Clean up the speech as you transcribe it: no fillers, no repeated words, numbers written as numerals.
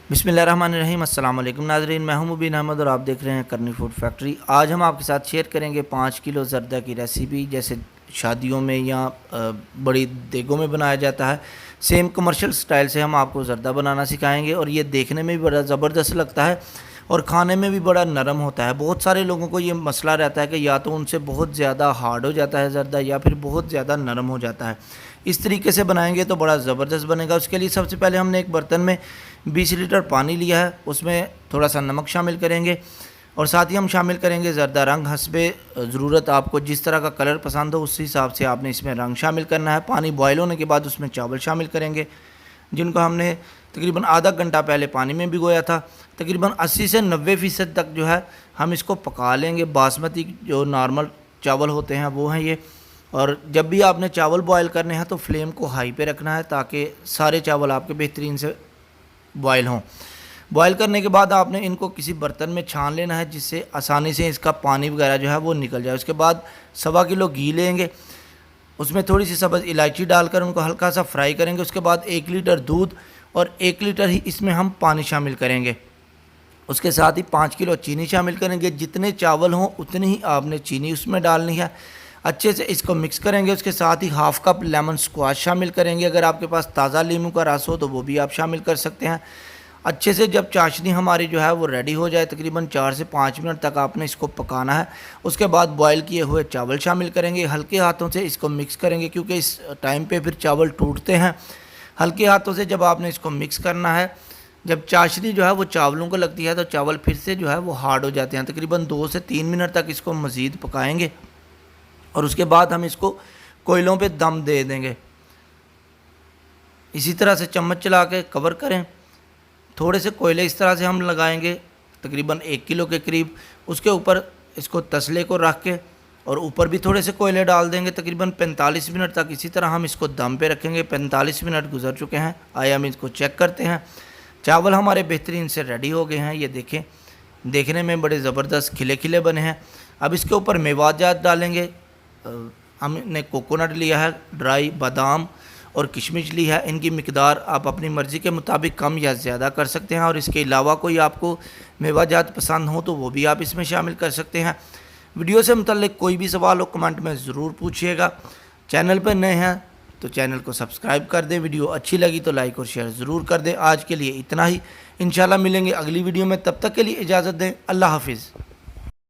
बिस्मिल्लाहिर्रहमानिर्रहीम। अस्सलाम वालेकुम नाज़रीन, मैं हूं मुबीन अहमद और आप देख रहे हैं करनी फूड फैक्ट्री। आज हम आपके साथ शेयर करेंगे 5 किलो ज़र्दा की रेसिपी। जैसे शादियों में या बड़ी देगों में बनाया जाता है, सेम कमर्शियल स्टाइल से हम आपको ज़र्दा बनाना सिखाएंगे। और ये देखने में भी बड़ा ज़बरदस्त लगता है और ख़ाने में भी बड़ा नरम होता है। बहुत सारे लोगों को ये मसला रहता है कि या तो उनसे बहुत ज़्यादा हार्ड हो जाता है ज़र्दा या फिर बहुत ज़्यादा नरम हो जाता है। इस तरीके से बनाएंगे तो बड़ा ज़बरदस्त बनेगा। उसके लिए सबसे पहले हमने एक बर्तन में 20 लीटर पानी लिया है, उसमें थोड़ा सा नमक शामिल करेंगे और साथ ही हम शामिल करेंगे ज़र्दा रंग। हस्बे ज़रूरत आपको जिस तरह का कलर पसंद हो उस हिसाब से आपने इसमें रंग शामिल करना है। पानी बॉयल होने के बाद उसमें चावल शामिल करेंगे जिनको हमने तकरीबन आधा घंटा पहले पानी में भिगोया था। तकरीबन 80 से 90% तक जो है हम इसको पका लेंगे। बासमती जो नॉर्मल चावल होते हैं वो हैं ये। और जब भी आपने चावल बॉयल करने हैं तो फ्लेम को हाई पे रखना है ताकि सारे चावल आपके बेहतरीन से बॉयल हों। बॉयल करने के बाद आपने इनको किसी बर्तन में छान लेना है जिससे आसानी से इसका पानी वगैरह जो है वो निकल जाए। उसके बाद 1.25 किलो घी लेंगे, उसमें थोड़ी सी सब्ज़ इलायची डालकर उनको हल्का सा फ्राई करेंगे। उसके बाद 1 लीटर दूध और 1 लीटर ही इसमें हम पानी शामिल करेंगे। उसके साथ ही 5 किलो चीनी शामिल करेंगे। जितने चावल हों उतनी ही आपने चीनी उसमें डालनी है। अच्छे से इसको मिक्स करेंगे। उसके साथ ही हाफ़ कप लेमन स्क्वाश शामिल करेंगे। अगर आपके पास ताज़ा नींबू का रस हो तो वो भी आप शामिल कर सकते हैं। अच्छे से जब चाशनी हमारी जो है वो रेडी हो जाए, तकरीबन 4 से 5 मिनट तक आपने इसको पकाना है। उसके बाद बॉयल किए हुए चावल शामिल करेंगे। हल्के हाथों से इसको मिक्स करेंगे क्योंकि इस टाइम पे फिर चावल टूटते हैं। हल्के हाथों से जब आपने इसको मिक्स करना है, जब चाशनी जो है वो चावलों को लगती है तो चावल फिर से जो है वो हार्ड हो जाते हैं। तकरीबन 2 से 3 मिनट तक इसको मज़ीद पकाएँगे और उसके बाद हम इसको कोयलों पे दम दे देंगे। इसी तरह से चम्मच चला के कवर करें। थोड़े से कोयले इस तरह से हम लगाएंगे तकरीबन 1 किलो के करीब। उसके ऊपर इसको तसले को रख के और ऊपर भी थोड़े से कोयले डाल देंगे। तकरीबन 45 मिनट तक इसी तरह हम इसको दम पे रखेंगे। 45 मिनट गुजर चुके हैं, आइए हम इसको चेक करते हैं। चावल हमारे बेहतरीन से रेडी हो गए हैं। ये देखें, देखने में बड़े ज़बरदस्त खिले खिले बने हैं। अब इसके ऊपर मेवाजात डालेंगे। हमने कोकोनट लिया है, ड्राई बादाम और किशमिश ली है। इनकी मिकदार आप अपनी मर्ज़ी के मुताबिक कम या ज़्यादा कर सकते हैं। और इसके अलावा कोई आपको मेवाजात पसंद हो तो वो भी आप इसमें शामिल कर सकते हैं। वीडियो से मुतल्लिक कोई भी सवाल हो कमेंट में ज़रूर पूछिएगा। चैनल पर नए हैं तो चैनल को सब्सक्राइब कर दें। वीडियो अच्छी लगी तो लाइक और शेयर ज़रूर कर दें। आज के लिए इतना ही, इंशाल्लाह मिलेंगे अगली वीडियो में। तब तक के लिए इजाज़त दें। अल्लाह हाफिज़।